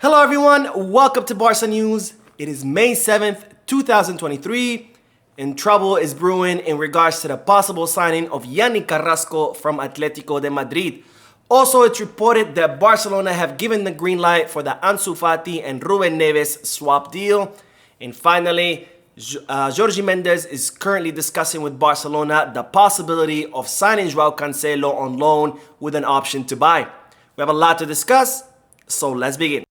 Hello everyone, welcome to Barca News. It is May 7th, 2023, and trouble is brewing in regards to the possible signing of Yannick Carrasco from Atletico de Madrid. Also, it's reported that Barcelona have given the green light for the Ansu Fati and Ruben Neves swap deal. And finally, Jorge Mendes is currently discussing with Barcelona the possibility of signing Joao Cancelo on loan with an option to buy. We have a lot to discuss, so let's begin.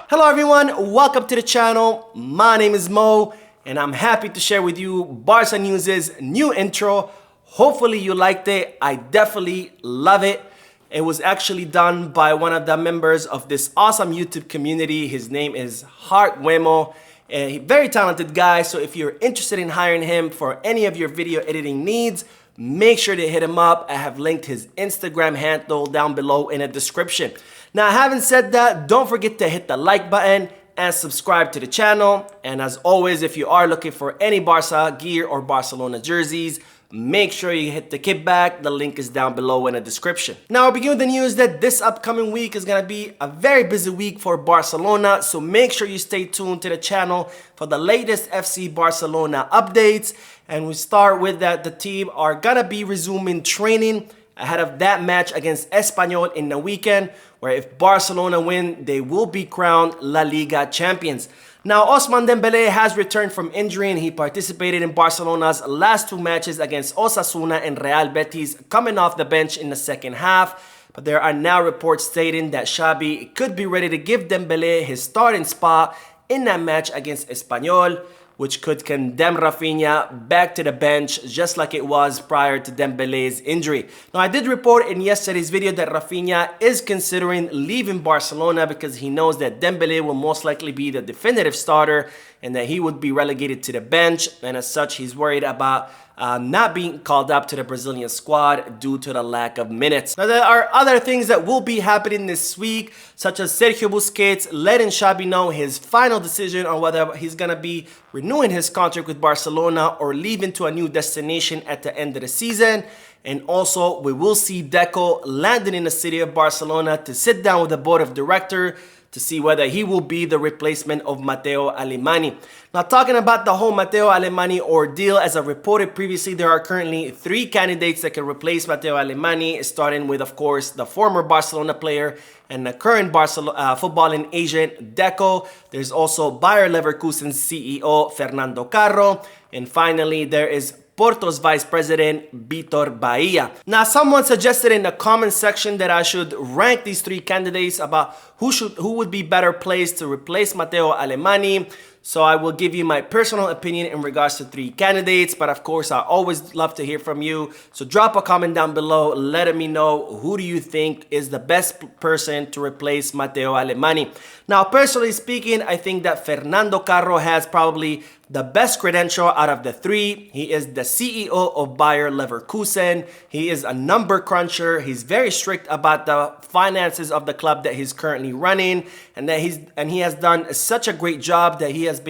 Hello everyone, welcome to the channel. My name is Mo and I'm happy to share with you Barca News' new intro. Hopefully you liked it. I definitely love it. It was actually done by one of the members of this awesome YouTube community. His name is Hart Guemo. A very talented guy, so if you're interested in hiring him for any of your video editing needs, make sure to hit him up. I have linked his Instagram handle down below in the description. Now, having said that, don't forget to hit the like button and subscribe to the channel. And as always, if you are looking for any Barca gear or Barcelona jerseys, make sure you hit the kickback. The link is down below in the description. Now, I'll begin with the news that this upcoming week is going to be a very busy week for Barcelona. So make sure you stay tuned to the channel for the latest FC Barcelona updates. And we start with that the team are going to be resuming training ahead of that match against Espanyol in the weekend, where if Barcelona win, they will be crowned La Liga champions. Now, Ousmane Dembélé has returned from injury and he participated in Barcelona's last two matches against Osasuna and Real Betis, coming off the bench in the second half. But there are now reports stating that Xavi could be ready to give Dembélé his starting spot in that match against Espanyol, which could condemn Rafinha back to the bench just like it was prior to Dembélé's injury. Now, I did report in yesterday's video that Rafinha is considering leaving Barcelona because he knows that Dembélé will most likely be the definitive starter and that he would be relegated to the bench, and as such, he's worried about not being called up to the Brazilian squad due to the lack of minutes. Now, there are other things that will be happening this week, such as Sergio Busquets letting Xavi know his final decision on whether he's going to be renewing his contract with Barcelona or leaving to a new destination at the end of the season. And also, we will see Deco landing in the city of Barcelona to sit down with the board of directors to see whether he will be the replacement of Matteo Alemany. Now, talking about the whole Matteo Alemany ordeal, as I reported previously, there are currently 3 candidates that can replace Matteo Alemany, starting with, of course, the former Barcelona player and the current footballing agent, Deco. There's also Bayer Leverkusen's CEO, Fernando Carro. And finally, there is Porto's Vice President, Vitor Bahia. Now, someone suggested in the comment section that I should rank these 3 candidates about who would be better placed to replace Matteo Alemany. So I will give you my personal opinion in regards to 3 candidates, but of course, I always love to hear from you. So drop a comment down below, letting me know who do you think is the best person to replace Matteo Alemany. Now, personally speaking, I think that Fernando Carro has probably the best credential out of the 3. He is the CEO of Bayer Leverkusen. He is a number cruncher. He's very strict about the finances of the club that he's currently running, and he has done such a great job that he has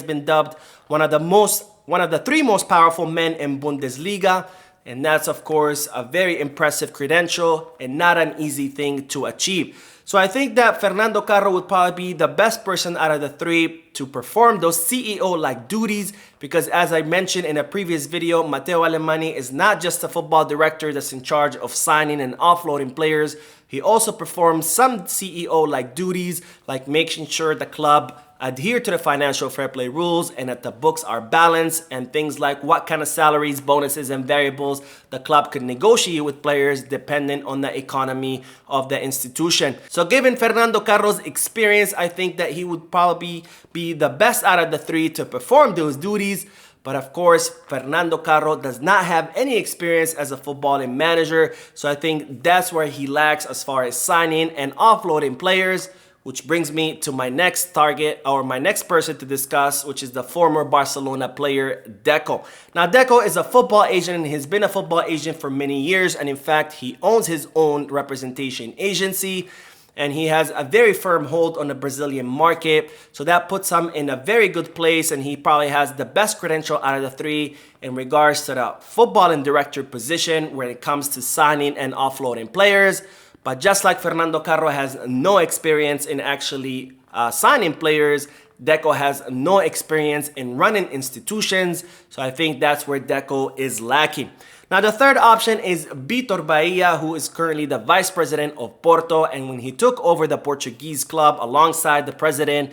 been dubbed one of the 3 most powerful men in Bundesliga. And that's, of course, a very impressive credential and not an easy thing to achieve. So I think that Fernando Carro would probably be the best person out of the 3 to perform those CEO-like duties, because as I mentioned in a previous video, Matteo Alemany is not just a football director that's in charge of signing and offloading players. He also performs some CEO-like duties, like making sure the club adhere to the financial fair play rules and that the books are balanced, and things like what kind of salaries, bonuses, and variables the club could negotiate with players depending on the economy of the institution. So given Fernando Carro's experience, I think that he would probably be the best out of the 3 to perform those duties. But of course, Fernando Carro does not have any experience as a footballing manager, so I think that's where he lacks as far as signing and offloading players, which brings me to my next target, or my next person to discuss, which is the former Barcelona player Deco. Now, Deco is a football agent and he's been a football agent for many years, and in fact, he owns his own representation agency, and he has a very firm hold on the Brazilian market. So that puts him in a very good place, and he probably has the best credential out of the three in regards to the footballing director position when it comes to signing and offloading players. But just like Fernando Carro has no experience in actually signing players, Deco has no experience in running institutions. So I think that's where Deco is lacking. Now, the third option is Vitor Bahia, who is currently the vice president of Porto. And when he took over the Portuguese club alongside the president,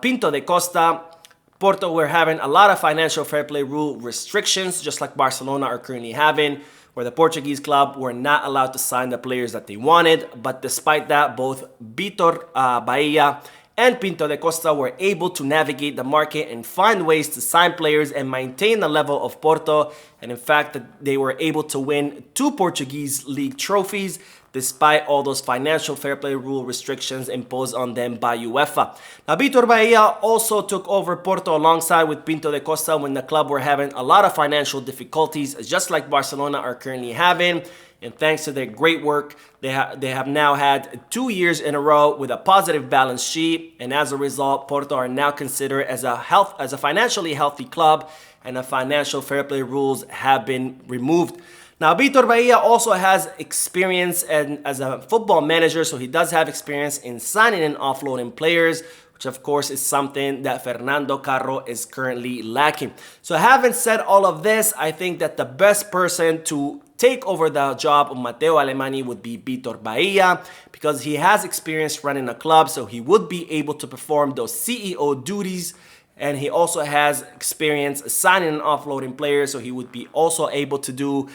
Pinto da Costa, Porto were having a lot of financial fair play rule restrictions, just like Barcelona are currently having, where the Portuguese club were not allowed to sign the players that they wanted. But despite that, both Vitor Bahia and Pinto da Costa were able to navigate the market and find ways to sign players and maintain the level of Porto. And in fact, they were able to win 2 Portuguese league trophies despite all those financial fair play rule restrictions imposed on them by UEFA. Now, Vitor Bahia also took over Porto alongside with Pinto da Costa when the club were having a lot of financial difficulties, just like Barcelona are currently having. And thanks to their great work, they have now had 2 years in a row with a positive balance sheet. And as a result, Porto are now considered as a financially healthy club, and the financial fair play rules have been removed. Now, Vitor Bahia also has experience as a football manager, so he does have experience in signing and offloading players, which of course is something that Fernando Carro is currently lacking. So having said all of this, I think that the best person to take over the job of Matteo Alemany would be Vitor Bahia, because he has experience running a club, so he would be able to perform those CEO duties. And he also has experience signing and offloading players, so he would be also able to do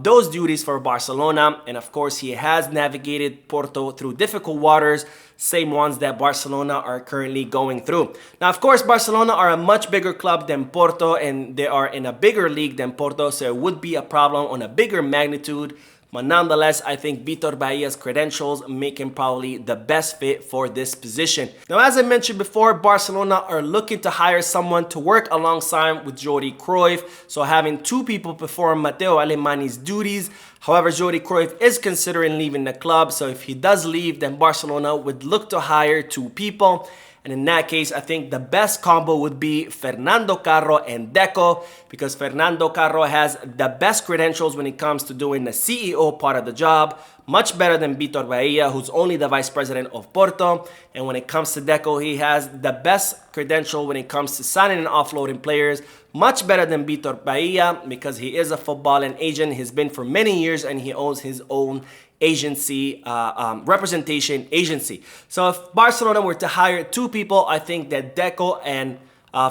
those duties for Barcelona. And of course, he has navigated Porto through difficult waters, same ones that Barcelona are currently going through. Now, of course, Barcelona are a much bigger club than Porto, and they are in a bigger league than Porto, so it would be a problem on a bigger magnitude. But nonetheless, I think Vitor Bahia's credentials make him probably the best fit for this position. Now, as I mentioned before, Barcelona are looking to hire someone to work alongside with Jordi Cruyff, so having 2 people perform Matteo Alemany's duties. However, Jordi Cruyff is considering leaving the club, so if he does leave, then Barcelona would look to hire 2 people. And in that case, I think the best combo would be Fernando Carro and Deco, because Fernando Carro has the best credentials when it comes to doing the CEO part of the job, much better than Vitor Bahia, who's only the vice president of Porto. And when it comes to Deco, he has the best credential when it comes to signing and offloading players, much better than Vitor Bahia, because he is a footballing agent. He's been for many years, and he owns his own agency, representation agency. So if Barcelona were to hire 2 people, I think that Deco and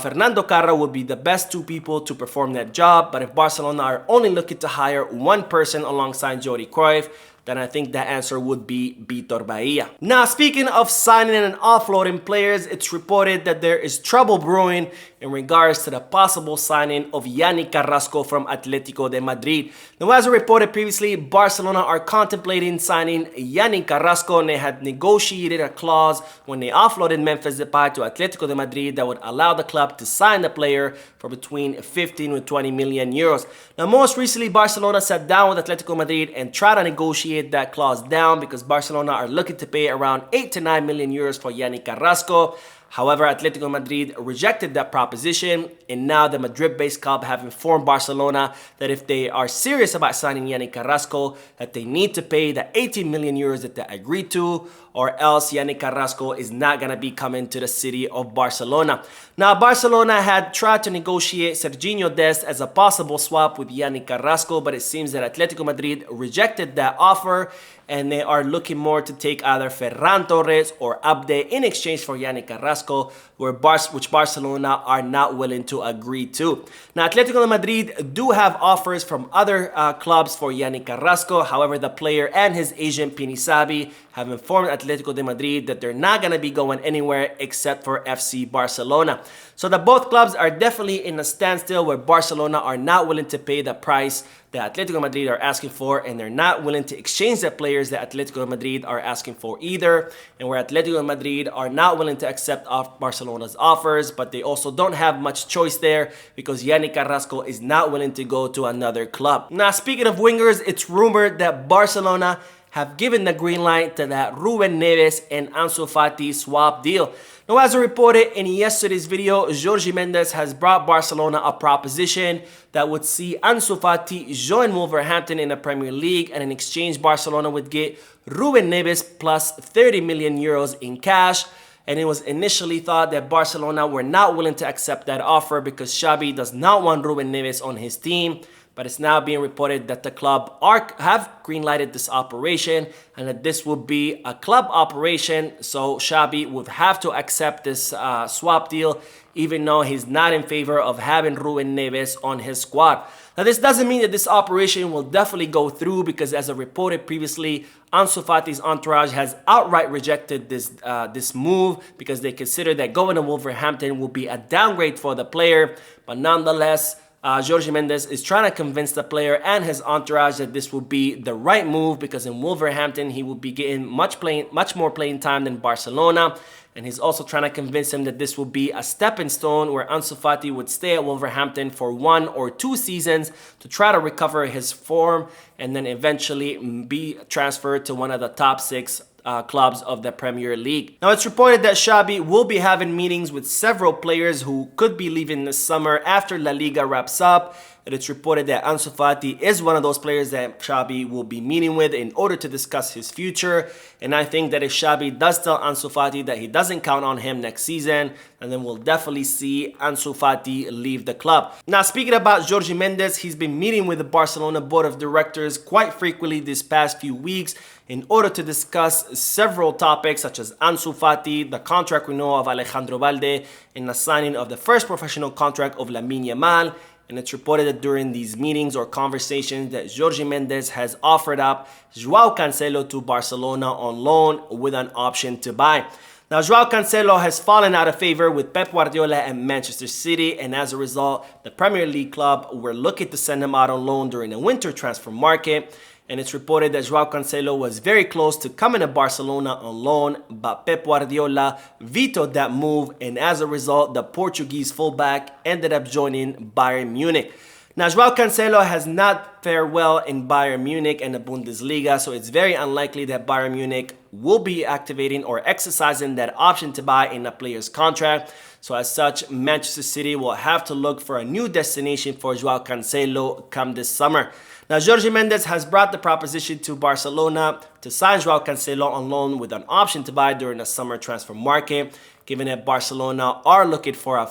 Fernando Carro would be the best 2 people to perform that job. But if Barcelona are only looking to hire 1 person alongside Jordi Cruyff, then I think the answer would be Vitor Bahia. Now, speaking of signing and offloading players, it's reported that there is trouble brewing in regards to the possible signing of Yannick Carrasco from Atletico de Madrid. Now, as reported previously, Barcelona are contemplating signing Yannick Carrasco, and they had negotiated a clause when they offloaded Memphis Depay to Atletico de Madrid that would allow the club to sign the player for between 15 and 20 million euros. Now, most recently, Barcelona sat down with Atletico Madrid and tried to negotiate that clause down, because Barcelona are looking to pay around 8 to 9 million euros for Yannick Carrasco. However, Atletico Madrid rejected that proposition, and now the Madrid-based club have informed Barcelona that if they are serious about signing Yannick Carrasco, that they need to pay the 18 million euros that they agreed to, or else Yannick Carrasco is not going to be coming to the city of Barcelona. Now, Barcelona had tried to negotiate Serginho Dest as a possible swap with Yannick Carrasco, but it seems that Atletico Madrid rejected that offer, and they are looking more to take either Ferran Torres or Abde in exchange for Yannick Carrasco, which Barcelona are not willing to agree to. Now, Atletico de Madrid do have offers from other clubs for Yannick Carrasco. However, the player and his agent Pinisabi have informed Atletico de Madrid that they're not going to be going anywhere except for FC Barcelona. So the both clubs are definitely in a standstill, where Barcelona are not willing to pay the price that Atletico Madrid are asking for, and they're not willing to exchange the players that Atletico Madrid are asking for either. And where Atletico Madrid are not willing to accept Barcelona's offers, but they also don't have much choice there because Yannick Carrasco is not willing to go to another club. Now, speaking of wingers, it's rumored that Barcelona have given the green light to that Ruben Neves and Ansu Fati swap deal. Now, as reported in yesterday's video, Jorge Mendes has brought Barcelona a proposition that would see Ansu Fati join Wolverhampton in the Premier League, and in exchange, Barcelona would get Ruben Neves plus 30 million euros in cash. And it was initially thought that Barcelona were not willing to accept that offer because Xavi does not want Ruben Neves on his team. But it's now being reported that the club have greenlighted this operation and that this will be a club operation. So Xavi would have to accept this swap deal, even though he's not in favor of having Ruben Neves on his squad. Now, this doesn't mean that this operation will definitely go through because, as I reported previously, Ansu Fati's entourage has outright rejected this move because they consider that going to Wolverhampton will be a downgrade for the player. But nonetheless, Jorge Mendes is trying to convince the player and his entourage that this will be the right move because in Wolverhampton he will be getting much more playing time than Barcelona. And he's also trying to convince him that this will be a stepping stone where Ansu Fati would stay at Wolverhampton for 1 or 2 seasons to try to recover his form and then eventually be transferred to one of the top 6 clubs of the Premier League. Now, it's reported that Xavi will be having meetings with several players who could be leaving this summer after La Liga wraps up. And it's reported that Ansu Fati is one of those players that Xavi will be meeting with in order to discuss his future. And I think that if Xavi does tell Ansu Fati that he doesn't count on him next season, and then we'll definitely see Ansu Fati leave the club. Now, speaking about Jorge Mendes, he's been meeting with the Barcelona board of directors quite frequently this past few weeks in order to discuss several topics such as Ansu Fati, the contract renewal of Alejandro Balde, and the signing of the first professional contract of Lamine Yamal. And it's reported that during these meetings or conversations that Jorge Mendes has offered up Joao Cancelo to Barcelona on loan with an option to buy. Now, Joao Cancelo has fallen out of favor with Pep Guardiola and Manchester City, and as a result, the Premier League club were looking to send him out on loan during the winter transfer market. And it's reported that Joao Cancelo was very close to coming to Barcelona on loan, but Pep Guardiola vetoed that move, and as a result, the Portuguese fullback ended up joining Bayern Munich. Now, Joao Cancelo has not fared well in Bayern Munich and the Bundesliga, so it's very unlikely that Bayern Munich will be activating or exercising that option to buy in a player's contract. So as such, Manchester City will have to look for a new destination for Joao Cancelo come this summer. Now, Jorge Mendes has brought the proposition to Barcelona to sign Joao Cancelo on loan with an option to buy during the summer transfer market, given that Barcelona are looking for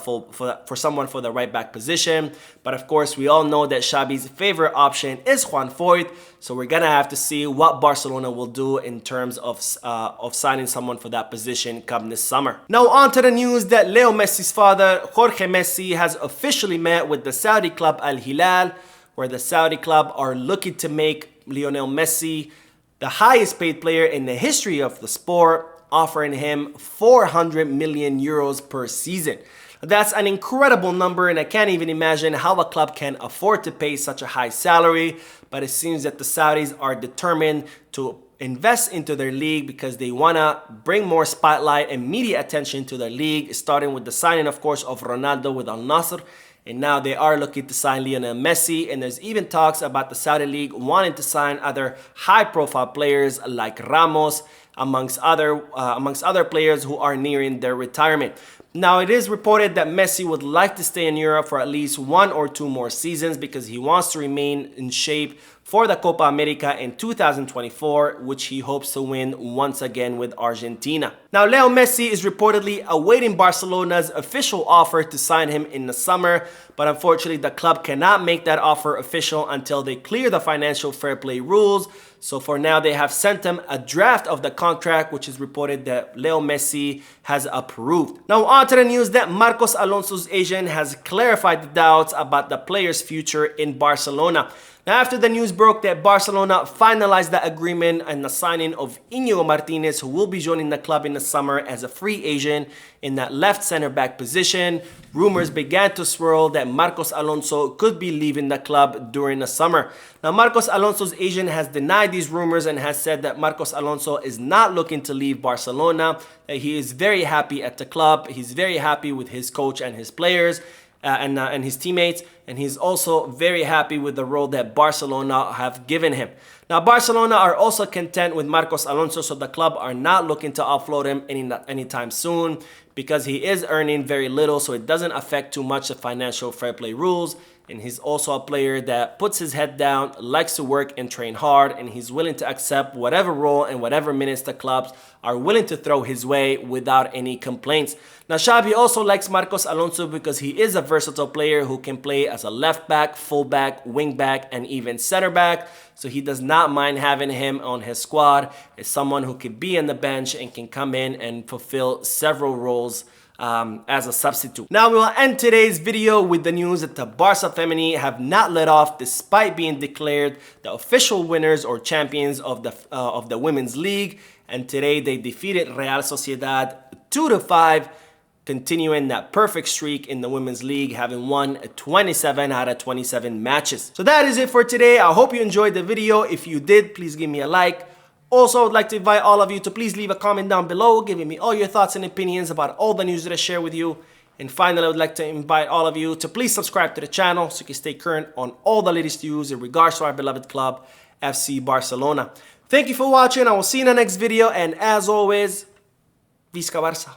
someone for the right back position. But of course, we all know that Xavi's favorite option is Juan Foyth, so we're gonna have to see what Barcelona will do in terms of signing someone for that position come this summer. Now, on to the news that Leo Messi's father, Jorge Messi, has officially met with the Saudi club Al Hilal, where the Saudi club are looking to make Lionel Messi the highest paid player in the history of the sport, offering him 400 million euros per season. That's an incredible number, and I can't even imagine how a club can afford to pay such a high salary, but it seems that the Saudis are determined to invest into their league because they want to bring more spotlight and media attention to their league, starting with the signing, of course, of Ronaldo with Al Nassr. And now they are looking to sign Lionel Messi, and there's even talks about the Saudi League wanting to sign other high-profile players like Ramos, amongst other players who are nearing their retirement. Now, it is reported that Messi would like to stay in Europe for at least 1 or 2 more seasons because he wants to remain in shape for the Copa America in 2024, which he hopes to win once again with Argentina. Now, Leo Messi is reportedly awaiting Barcelona's official offer to sign him in the summer, but unfortunately the club cannot make that offer official until they clear the financial fair play rules. So for now, they have sent him a draft of the contract, which is reported that Leo Messi has approved. Now, on to the news that Marcos Alonso's agent has clarified the doubts about the player's future in Barcelona. Now, after the news broke that Barcelona finalized the agreement and the signing of Íñigo Martínez, who will be joining the club in the summer as a free agent in that left center back position, rumors began to swirl that Marcos Alonso could be leaving the club during the summer. Now, Marcos Alonso's agent has denied these rumors and has said that Marcos Alonso is not looking to leave Barcelona, that he is very happy at the club, he's very happy with his coach and his players, and his teammates, and he's also very happy with the role that Barcelona have given him. Now, Barcelona are also content with Marcos Alonso, so the club are not looking to offload him anytime soon because he is earning very little, so it doesn't affect too much the financial fair play rules. And he's also a player that puts his head down, likes to work and train hard, and he's willing to accept whatever role and whatever minutes the clubs are willing to throw his way without any complaints. Now, Xavi also likes Marcos Alonso because he is a versatile player who can play as a left back, full back, wing back, and even center back. So he does not mind having him on his squad as someone who can be on the bench and can come in and fulfill several roles as a substitute. Now, we will end today's video with the news that the Barca Femení have not let off despite being declared the official winners or champions of the Women's League. And today they defeated Real Sociedad 2-5, continuing that perfect streak in the Women's League, having won 27 out of 27 matches. So that is it for today. I hope you enjoyed the video. If you did, please give me a like. Also, I would like to invite all of you to please leave a comment down below, giving me all your thoughts and opinions about all the news that I share with you. And finally, I would like to invite all of you to please subscribe to the channel so you can stay current on all the latest news in regards to our beloved club, FC Barcelona. Thank you for watching. I will see you in the next video. And as always, Visca Barça.